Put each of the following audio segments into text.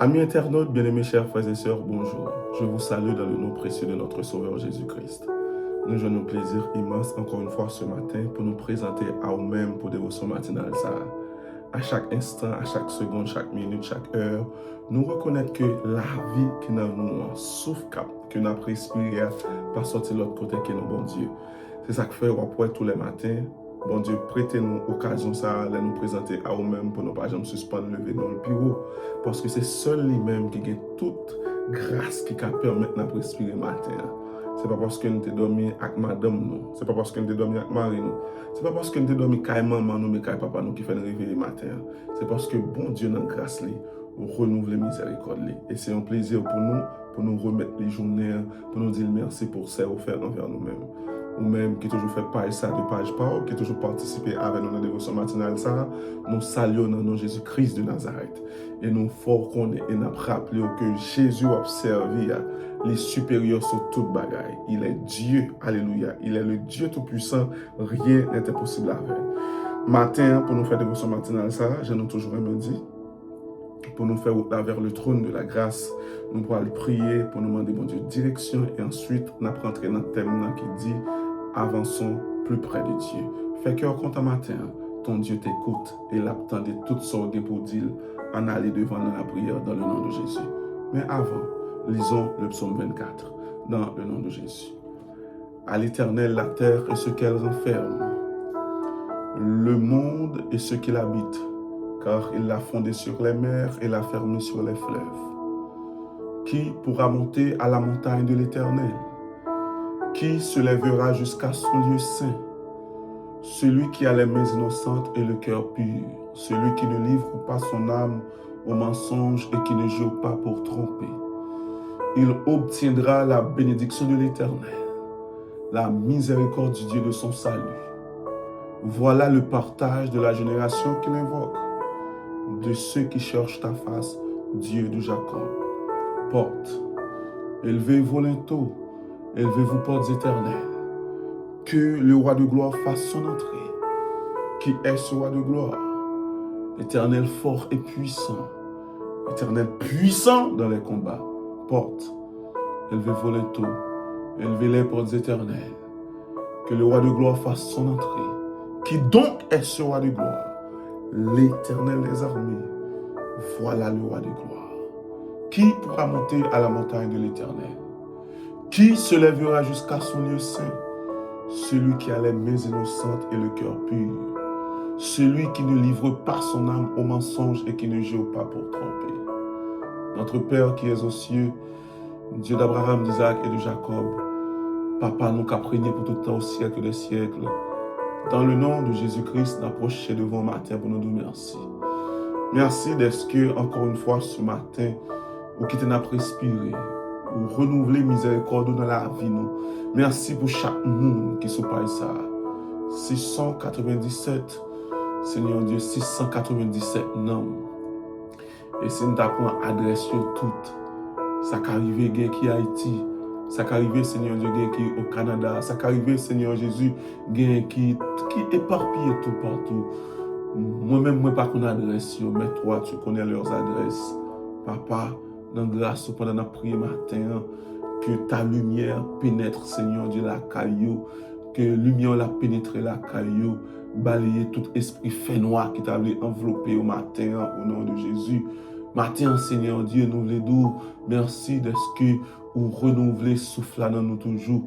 Amis internautes, bien-aimés chers frères et sœurs, bonjour. Je vous salue dans le nom précieux de notre Sauveur Jésus-Christ. Nous avons un plaisir immense encore une fois ce matin pour nous présenter à nous-mêmes pour dévotion matinale. Ça, à chaque instant, à chaque seconde, chaque minute, chaque heure, nous reconnaître que la vie qui est en nous, sauf que nous avons respiré, pas sortir de l'autre côté qui est notre bon Dieu. C'est ça que fait après tous les matins. Bon Dieu, prêtez-nous l'occasion ça de nous présenter à nous-mêmes pour ne pas jamais suspendre, lever dans le bureau. Parce que c'est seul lui-même qui a toute grâce qui permet de respirer matin. Ce n'est pas parce que nous avons dormi avec madame nous. Ce n'est pas parce que nous avons dormi avec Marie nous. Ce n'est pas parce que nous avons dormi avec maman nous, mais avec papa nous qui fait nous réveiller matin. C'est parce que bon Dieu, dans la grâce, renouveler miséricorde. Et c'est un plaisir pour nous remettre les journées, pour nous dire merci pour ça offert envers nous-mêmes. Ou même qui toujours fait page ça de page par, qui toujours participé avec nous dans la dévotion matinale ça, nous saluons dans le nom de Jésus-Christ de Nazareth. Et nous fort qu'on et nous rappelé que Jésus a observé les supérieurs sur toute bagaille. Il est Dieu, alléluia. Il est le Dieu tout-puissant, rien n'est impossible avec. Matin, pour nous faire dévotion matinale ça, je nous toujours aimé dit, pour nous faire route vers le trône de la grâce, nous pourrons aller prier pour nous demander bon Dieu direction et ensuite nous rentrer dans le thème qui dit avançons plus près de Dieu. Fais cœur content matin, ton Dieu t'écoute et l'attend de toutes sortes pour dire en aller devant dans la prière dans le nom de Jésus. Mais avant, lisons le psaume 24 dans le nom de Jésus. À l'Éternel la terre et ce qu'elle renferme, le monde et ce qu'il habite, car il l'a fondé sur les mers et l'a fermé sur les fleuves. Qui pourra monter à la montagne de l'Éternel? Qui se lèvera jusqu'à son lieu saint? Celui qui a les mains innocentes et le cœur pur, celui qui ne livre pas son âme au mensonge et qui ne jure pas pour tromper. Il obtiendra la bénédiction de l'Éternel, la miséricorde du Dieu de son salut. Voilà le partage de la génération qu'il invoque, de ceux qui cherchent ta face, Dieu de Jacob. Porte, élevez-vous linteaux, élevez-vous portes éternelles. Que le roi de gloire fasse son entrée. Qui est ce roi de gloire? Éternel fort et puissant. Éternel puissant dans les combats. Porte, élevez-vous linteaux, élevez les portes éternelles. Que le roi de gloire fasse son entrée. Qui donc est ce roi de gloire? L'Éternel des armées. Voilà le roi de gloire. Qui pourra monter à la montagne de l'Éternel? Qui se lèvera jusqu'à son lieu saint? Celui qui a les mains innocentes et le cœur pur. Celui qui ne livre pas son âme au mensonge et qui ne jure pas pour tromper. Notre Père qui es aux cieux, Dieu d'Abraham, d'Isaac et de Jacob, Papa nous qu'a prégné pour tout le temps au siècle des siècles. Dans le nom de Jésus-Christ, n'approchez devant matin pour nous dire merci. Merci d'être que, encore une fois, ce matin, ou qui t'en a respiré, ou renouveler miséricorde dans la vie, nous. Merci pour chaque monde qui se passe ça. 697, Seigneur Dieu, 697 noms. Et si nous t'apprenons adresse toutes, ça qu'arrive qui est Haïti, ça qu'arrive Seigneur Dieu qui est au Canada, ça qu'arrive Seigneur Jésus qui éparpille tout partout. Moi-même, moi pas qu'on adresse, mais toi, tu connais leurs adresses. Papa, dans grâce, pendant notre prière matin, que ta lumière pénètre, Seigneur Dieu, la caillou, que lumière la pénètre la caillou, balayer tout esprit fait noir qui t'a enveloppé au matin, au nom de Jésus. Matin, Seigneur Dieu, nous voulons merci de ce que vous renouvelez souffle dans nous toujours.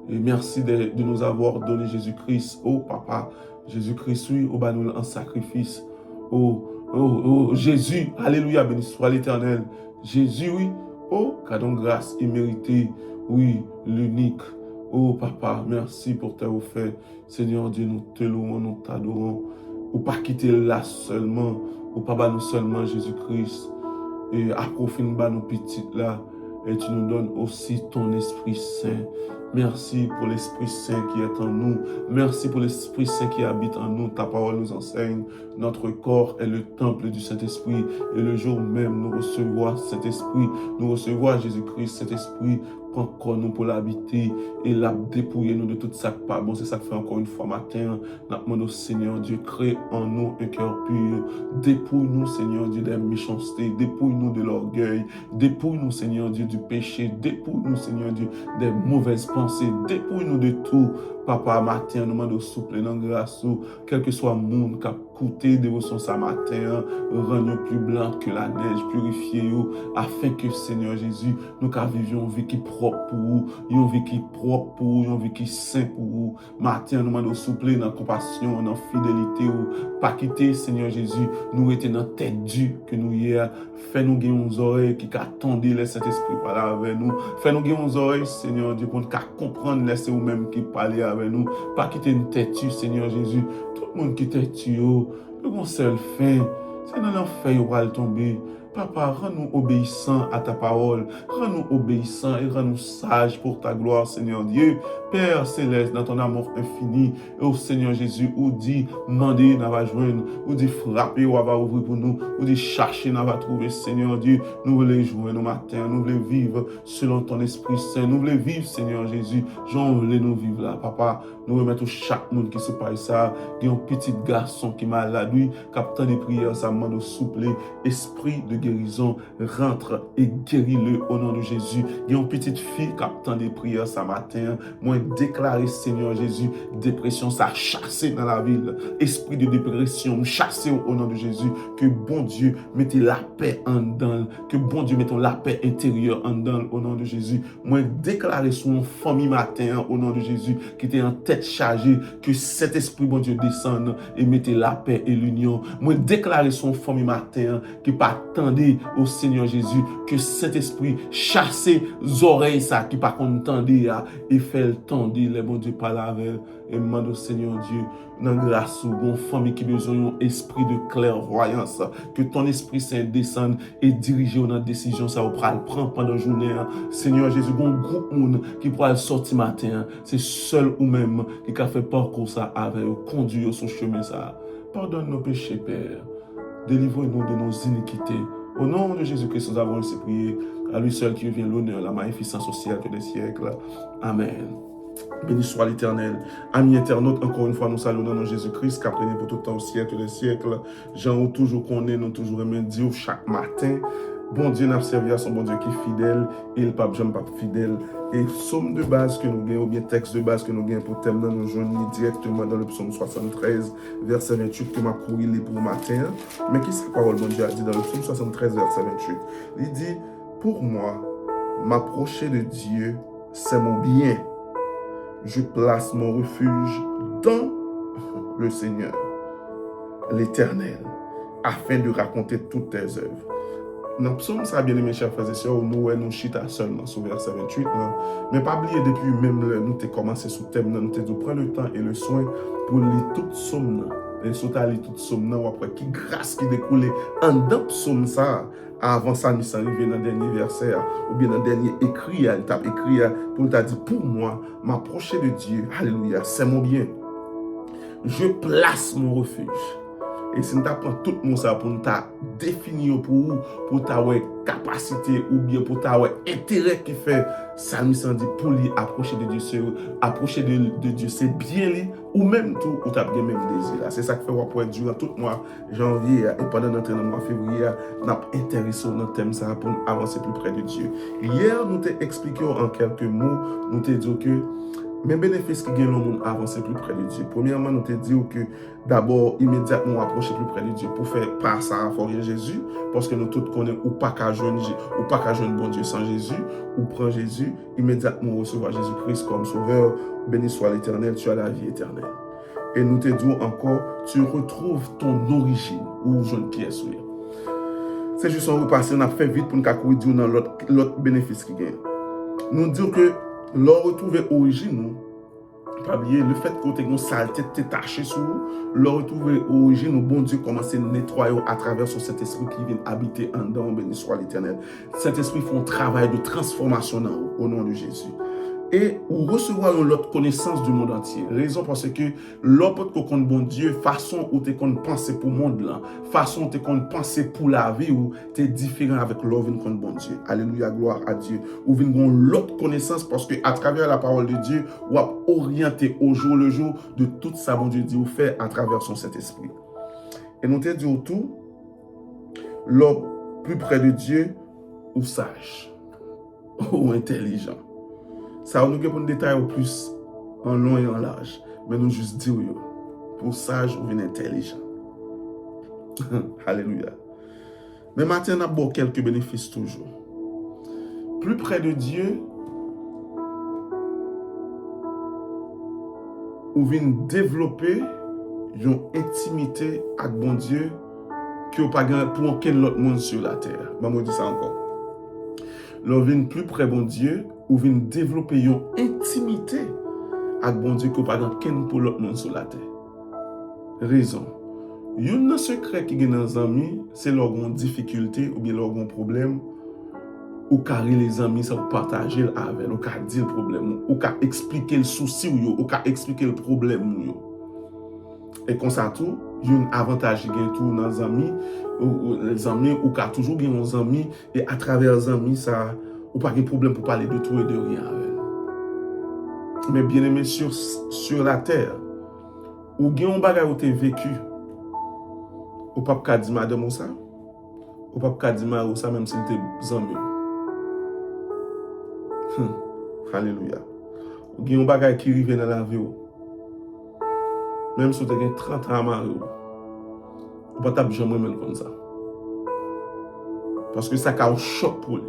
Et merci de nous avoir donné Jésus-Christ. Oh, Papa, Jésus-Christ, oui, au nous en sacrifice. Oh, Jésus, alléluia, béni soit l'Éternel. Jésus, oui, oh, cadeau grâce imméritée, oui, l'unique. Oh, Papa, merci pour tes offert. Seigneur Dieu, nous te louons, nous t'adorons. Ou pas quitter là seulement, ou pas nous seulement Jésus-Christ. Et approfine nos petites là. Et tu nous donnes aussi ton Esprit Saint. Merci pour l'Esprit Saint qui est en nous. Merci pour l'Esprit Saint qui habite en nous. Ta parole nous enseigne. Notre corps est le temple du Saint-Esprit. Et le jour même, nous recevons cet Esprit. Nous recevons Jésus-Christ, cet Esprit, prend corps nous pour l'habiter et la dépouiller nous de tout ça qui pas bon. C'est ça que fait encore une fois matin. Nous demandons au Seigneur Dieu, crée en nous un cœur pur. Dépouille-nous, Seigneur Dieu, des méchancetés. Dépouille-nous de l'orgueil. Dépouille-nous, Seigneur Dieu, du péché. Dépouille-nous, Seigneur Dieu, des mauvaises pensées. Dépouille-nous de tout. Papa, matin, nous demandons souple dans grâce, quel que soit le monde qui a coûté dévotion ce matin, rends-nous plus blanc que la neige, purifiez-nous, afin que, Seigneur Jésus, nous vivions une vie qui est propre pour vous, une vie qui est propre pour vous, une vie qui est sainte pour vous. Matin, nous demandons souple dans la compassion, dans la fidélité, pas quitter, Seigneur Jésus, nous étions dans la tête dure que nous hier, fais-nous gagner nos oreilles qui attendent le Saint-Esprit parler avec nous, fais-nous gagner nos oreilles, Seigneur Dieu, pour nous comprendre, laissez vous-même qui parler avec nous, pas quitter une tête, Seigneur Jésus, tout le monde qui tête, le bon seul fin, c'est dans l'enfer où va tomber. Papa, rends-nous obéissants à ta parole, rends-nous obéissants et rends-nous sages pour ta gloire, Seigneur Dieu. Père céleste, dans ton amour infini, ô Seigneur Jésus, ou dit, mandez, n'a va joindre, ou dit, frapper, ou va ouvrir pour nous, ou dit, chercher, n'a va trouver, Seigneur Dieu. Nous voulons jouer nos matins, nous voulons vivre selon ton Esprit Saint, nous voulons vivre, Seigneur Jésus. J'en voulais nous vivre là, Papa. Nous remettons chaque monde qui se passe ça, qui est un petit garçon qui est malade, lui, captant des prières, ça demande au souple, esprit de guérison, rentre et guéris-le au nom de Jésus. Il y a une petite fille captant des prières ce matin, moi déclarer, Seigneur Jésus, dépression, ça a chassé dans la ville, esprit de dépression, chassé au nom de Jésus, que bon Dieu mette la paix en dedans, que bon Dieu mette la paix intérieure en dedans au nom de Jésus. Moi déclarer sur une famille matin au nom de Jésus, qui était en tête chargée, que cet esprit, bon Dieu, descende et mette la paix et l'union. Moi déclarer sur une famille matin, qui pas attendait au Seigneur Jésus, que cet esprit chasse les oreilles, ça, qui pas entendait et fait le tendre, les bon Dieu parle avec et demande au Seigneur Dieu, dans grâce, une famille qui a besoin d'un esprit de clairvoyance, que ton esprit saint descende et dirige dans la décision, ça va le prendre pendant la journée. Seigneur Jésus, un groupe monde qui pourra sortir matin, c'est seul ou même qui a fait parcours ça avec conduire son chemin ça. Pardonne nos péchés, Père. Délivre-nous de nos iniquités. Au nom de Jésus-Christ, nous avons ainsi prié. À lui seul qui revient l'honneur, la magnificence au siècle des siècles. Amen. Béni soit l'Éternel. Amis internautes, encore une fois, nous saluons dans Jésus-Christ, qui a prêné pour tout le temps au siècle des siècles. Jean, toujours qu'on est, nous toujours aimons Dieu chaque matin. Bon Dieu n'a servi à son bon Dieu qui est fidèle, et le pape jamais pas fidèle. Et somme de base que nous gagnons, ou bien texte de base que nous gagnons pour thème, nous joignons directement dans le psaume 73, verset 28, que m'a couru pour le matin. Mais qu'est-ce que la parole de Dieu a dit dans le psaume 73, verset 28? Il dit, pour moi, m'approcher de Dieu, c'est mon bien. Je place mon refuge dans le Seigneur, l'Éternel, afin de raconter toutes tes œuvres. Dans le psaume, ça a bien aimé, chers frères et sœurs, nous chita seulement sur verset 28. Non? Mais pas oublier, depuis même nous avons commencé sous thème, nous avons dit, prends le temps et le soin pour lire toute somme. Et surtout lire toute somme, ou après, qui grâce qui découle en dans psaume ça, avant ça, nous sommes arrivés dans le dernier verset, ou bien dans le dernier écrit, il t'a écrit pour t'a dit, pour moi, m'approcher de Dieu, alléluia, c'est mon bien. Je place mon refuge. Et si nous apprenons tout le monde ça pour nous définir pour ta capacité ou bien pour ta intérêt qui fait ça nous dit pour lui approcher de Dieu, approcher de Dieu, c'est bien lui ou même tout ou t'as bien même désir. C'est ça qui fait pour durant tout le mois janvier et pendant notre mois février, nous avons intéressé dans le thème ça pour avancer plus près de Dieu. Hier, nous t'ai expliqué en quelques mots, nous t'ai dit que mais bénéfices qui gagnent le monde avancer plus près de Dieu. Premièrement, nous te disons que d'abord, immédiatement, approcher plus près de Dieu pour faire pas ça à Jésus, parce que nous tous connaissons ou pas qu'à joindre bon Dieu sans Jésus, ou prendre Jésus, immédiatement recevoir Jésus-Christ comme sauveur. Béni soit l'Éternel, tu as la vie éternelle. Et nous te disons encore, tu retrouves ton origine, ou jeune pièce. C'est juste un repassé, on a fait vite pour nous courir dans l'autre bénéfice qui gagne. Nous disons que leur retrouver origine, pas oublier le fait que tu aies une saleté détachée sur vous, leur retrouver origine, bon Dieu commence à nettoyer à travers cet esprit qui vient habiter en dedans, béni soit l'Éternel. Cet esprit fait un travail de transformation au nom de Jésus. et ou recevoir l'autre connaissance du monde entier. Raison parce que l'autre qu'on compte bon Dieu, façon où tu compte penser pour le monde là, façon où tu compte penser pour la vie, ou tu es différent avec l'autre qu'on bon Dieu. Alléluia, gloire à Dieu. Ou vient l'autre connaissance parce que à travers la parole de Dieu, ou à orienter au jour le jour de tout ça bon Dieu dit ou fait à travers son Saint-Esprit. Et nous te dit tout, l'homme plus près de Dieu ou sage ou intelligent. Ça, nous avons un détail au plus en long et en large. Mais nous juste dire, pour sage ou intelligent. Alléluia. Mais maintenant, on a bon quelques bénéfices toujours. Plus près de Dieu, ou vient développer une intimité avec bon Dieu que pas pour aucun autre monde sur la terre. Je vais dire ça encore. L'on vient plus près de bon Dieu, ou vient développer une intimité avec bon Dieu que pas aucun pour l'autre monde sur la terre. Raison. Un secret qui est dans les amis, c'est leur difficulté ou bien leur problème. Ou carrer les amis, ça partager avec, ou qu'à dire le problème, ou qu'à expliquer le souci, ou qu'à expliquer le problème. Et comme ça tout, il y a un avantage qui est tout dans les amis, ou les amis, ou qu'à toujours gagner des amis, et à travers les amis, ça, ou pas de problème pour parler de tout et de rien avec. Mais bien aimé sur la terre, ou gagne un bagage où tu as vécu, ou pas qu'à dire madame ça, ou pas qu'à dire madame ça, même si tu es amis. Alléluia. Ou gen yon bagay qui rive dans la vie ou. Même si tu as 30 ans à marier ou pas jamais même comme ça. Parce que ça a un choc pour lui.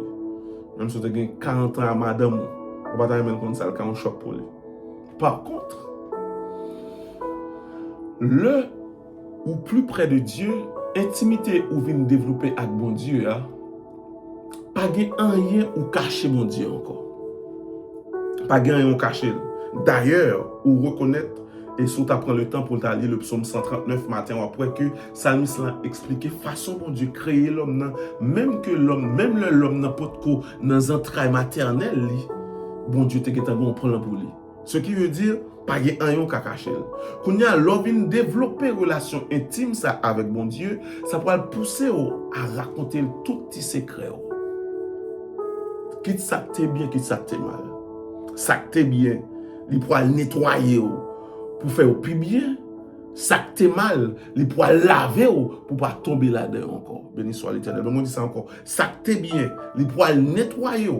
Même si tu as 40 ans à madame ou pas même comme ça, ça a un choc pour lui. Par contre, le ou plus près de Dieu, intimité ou vient développer avec bon Dieu, pas de rien ou cacher mon Dieu encore. Pas de rien ou cacher. D'ailleurs, ou reconnaître, et si tu prends le temps pour lire le psaume 139 matin, après que Salmis l'a expliqué, façon dont Dieu créé l'homme, même que l'homme, même l'homme n'importe quoi, dans les entrailles maternelles, bon Dieu te get un bon problème pour lui. Ce qui veut dire, pas de rien qu'à cacher. Quand il y a l'homme développer une relation intime ça, avec bon Dieu, ça pourra le pousser à raconter tout petit secret. Quitte ça que t'es bien, quitte ça que t'es mal. Ça que t'es bien, il pourra le nettoyer pour faire au plus bien. Ça que t'es mal, il pourra laver pour pas tomber là-dedans encore. Béni soit l'Éternel. Mais on dit ça encore. Ça que t'es bien, il pourra le nettoyer.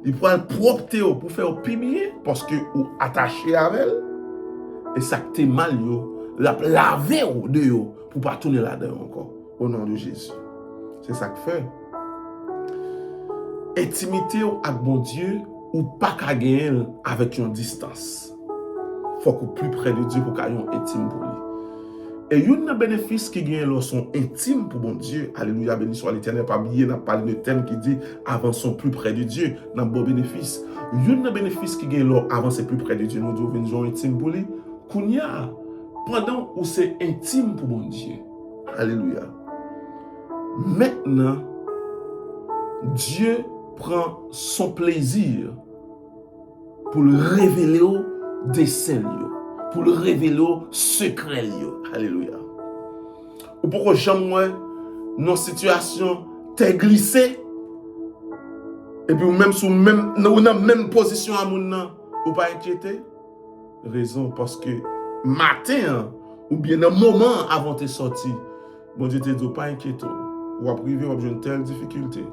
Il pourra le propter pour faire au plus bien parce que ou attaché avec elle. Et ça que t'es mal, la laver de pour pas tourner là-dedans encore. Au nom de Jésus. C'est ça que fait. Intimité avec bon Dieu ou pas qu'à gagner avec une distance. Il faut qu'on plus près de Dieu pour qu'il y ait un intime pour lui. Et il y a un bénéfice qui gagne lorsqu'on intime pour bon Dieu. Alléluia, béni soit l'Éternel. Pas oublier, on a parlé de thème qui dit avançons plus près de Dieu. On a un bon bénéfice. Il y a un bénéfice qui gagne lorsqu'on avance plus près de Dieu. Nous devons venir intime pour lui. Kounia, pendant où c'est intime pour bon Dieu. Alléluia. Maintenant, Dieu prend son plaisir pour le révéler au dessein, pour le révéler au secret. Alléluia. Ou pourquoi jamais nos situations t'es glissé et puis même sous même dans la même position à mon nom, ou pas inquiété? Raison parce que matin ou bien un moment avant de sortir, bon Dieu te dit pas inquiéter. Ou à priver ou une telle difficulté.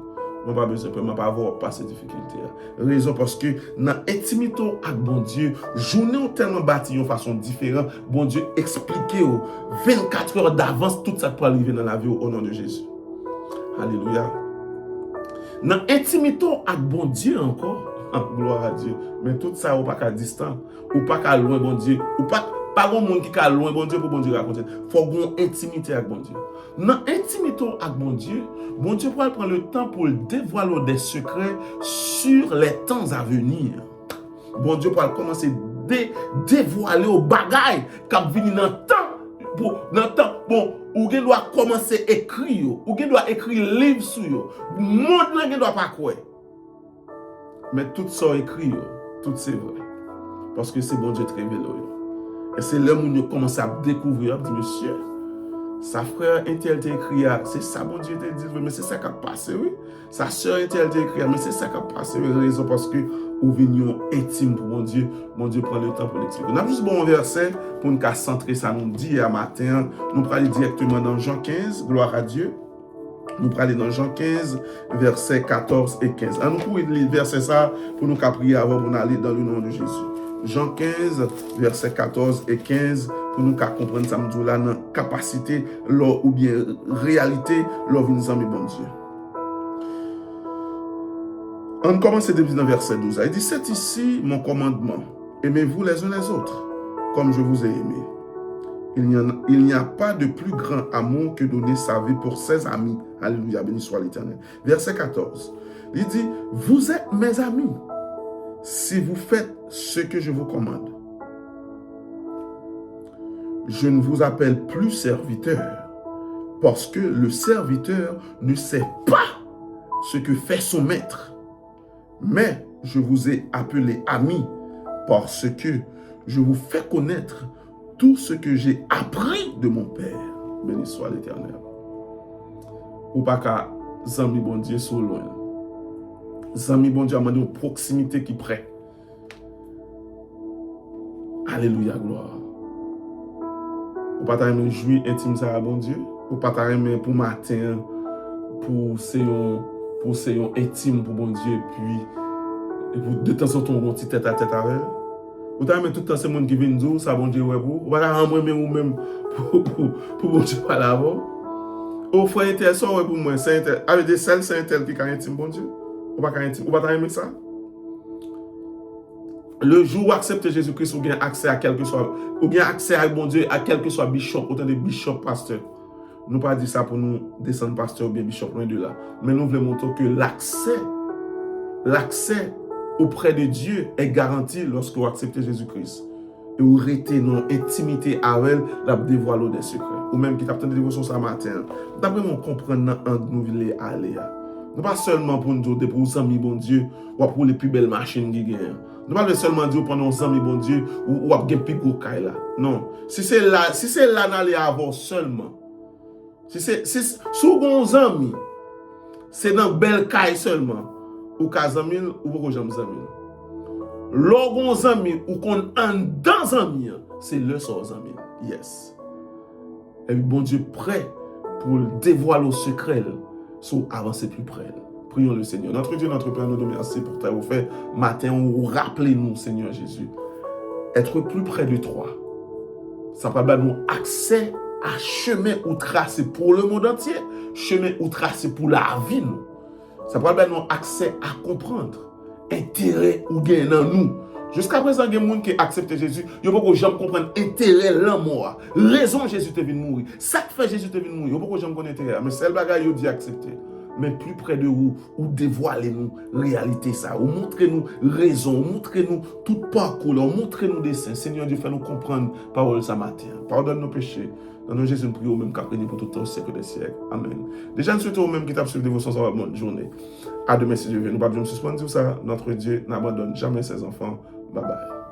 On pas besoin de pas avoir pas ces difficultés. Raison parce que dans l'intimité avec bon Dieu, journée ont tellement bâti de façon différente, bon Dieu expliquer 24 heures d'avance tout ça pour arriver dans la vie au nom de Jésus. Alléluia. Dans l'intimité avec bon Dieu encore, gloire à Dieu, mais tout ça ou pas qu'à distance, ou pas qu'à loin bon Dieu, ou pas un monde qui est loin bon Dieu pour bon Dieu raconter. Il faut une intimité avec bon Dieu. Dans l'intimité avec bon Dieu pourra prendre le temps pour dévoiler des secrets sur les temps à venir. Bon Dieu pourra commencer à dévoiler aux bagailles qui viennent dans le temps. Bon, ou qui doit commencer à écrire, ou qui doit écrire livre sur eux. Le monde ne doit pas croire. Mais tout ça écrit, tout c'est vrai. Parce que c'est bon Dieu qui révèle. Et c'est là où nous commençons à découvrir, dit monsieur, sa frère un tel t'a écrit, c'est ça bon Dieu t'a dit, mais c'est ça qui a passé, oui. Sa soeur un tel t'a écrit, mais c'est ça qui a passé, oui. Raison parce que nous venions intimes pour mon Dieu prend le temps pour l'expliquer. On a juste bon verset pour nous centrer ça, nous dit à matin, nous allons aller directement dans Jean 15, gloire à Dieu. Nous allons aller dans Jean 15, versets 14 et 15. Nous pouvons lire verset ça pour nous prier avant pour aller dans le nom de Jésus. Jean 15, versets 14 et 15, pour nous comprendre ça, nous là, dans capacité, ou bien réalité, lors nous amis bon Dieu. On commence depuis dans verset 12. Il dit, c'est ici mon commandement. Aimez-vous les uns les autres, comme je vous ai aimé. Il n'y a pas de plus grand amour que donner sa vie pour ses amis. Alléluia, béni soit l'Éternel. Verset 14. Il dit, vous êtes mes amis si vous faites ce que je vous commande. Je ne vous appelle plus serviteur, parce que le serviteur ne sait pas ce que fait son maître. Mais je vous ai appelé ami, parce que je vous fais connaître tout ce que j'ai appris de mon Père. Béni soit l'Éternel. Ou pas qu'à Zami bon Dieu soit loin. Zami bon Dieu a demandé une proximité qui prête. Alléluia, gloire. Ou pas t'aimer jouir intime ça bon Dieu. Ou pas t'aimer pour matin, pour séyon intime pour bon Dieu, et pour de temps en temps, on petit tête à tête avec. Ou t'aimer tout le temps, c'est monde qui vient dire, ça bon Dieu, ouais, pour. Ou pas t'aimer ou même pour bon Dieu pas là-bas. Ou frère intel, ça ouais pour moi, c'est intel. Avec des selles, c'est intel qui est intime, bon Dieu. Ou pas intime. Ou pas t'aimer ça. Le jour où accepter Jésus-Christ, ou bien accès à quel que soit, ou bien accès à bon Dieu, à quel que soit bishop, autant de bishop, pasteur. Nous pas dire ça pour nous descendre pasteur ou bien bishop, loin de là. Mais nous voulons montrer que l'accès auprès de Dieu est garanti lorsque vous acceptez Jésus-Christ. Et vous restez dans l'intimité avec elle, la dévoiler des secrets. Ou même qui t'a de dévotion ce matin. D'après mon comprendre dans nous voulons aller. Non pas seulement pour nous dire pour nos amis bon Dieu, ou pour les plus belles machines qui gagnent. Nous ne pas seulement dire pour nos amis bon Dieu, ou pour les plus gros cailles là. Non. Si c'est là d'aller avoir seulement. Si sous nos amis, c'est dans belle caille seulement. Ou qu'à amis, ou pour j'aime amis. Lorsqu'on amis, ou qu'on en dans amis, c'est le sort amis. Yes. Et puis bon Dieu prêt pour dévoiler le secret. Soit avancer plus près. Prions le Seigneur. Notre Dieu, notre Père, nous te remercie pour ta offert matin. Rappelez-nous, Seigneur Jésus, être plus près de toi. Ça va nous accès à chemin ou tracé pour le monde entier, chemin ou tracé pour la vie. Nous. Ça va nous accès à comprendre intérêt ou gain dans nous. Jusqu'à présent, il y a des gens qui acceptent Jésus. Il y a beaucoup de gens qui comprennent l'intérêt de la mort. Raison Jésus te venu mourir. Ça que fait Jésus te venu mourir. Il y a beaucoup de gens qui connaissent l'intérêt. Mais c'est le bagage qui dit accepter. Mais plus près de vous, ou dévoilez-nous réalité ça. Ou montrez-nous raison. Montrez-nous tout parcours. Montrez-nous des saints. Seigneur Dieu, fais-nous comprendre parole ce matin. Pardonne nos péchés. Dans nos Jésus, nous prions même qu'à pour tout le temps, au siècle des siècles. Amen. Déjà, nous souhaitons même qui t'a suivi dévotion sur bonne journée. À demain si Dieu veut. Nous ne pouvons pas suspendre ça. Notre Dieu n'abandonne jamais ses enfants. Bye bye.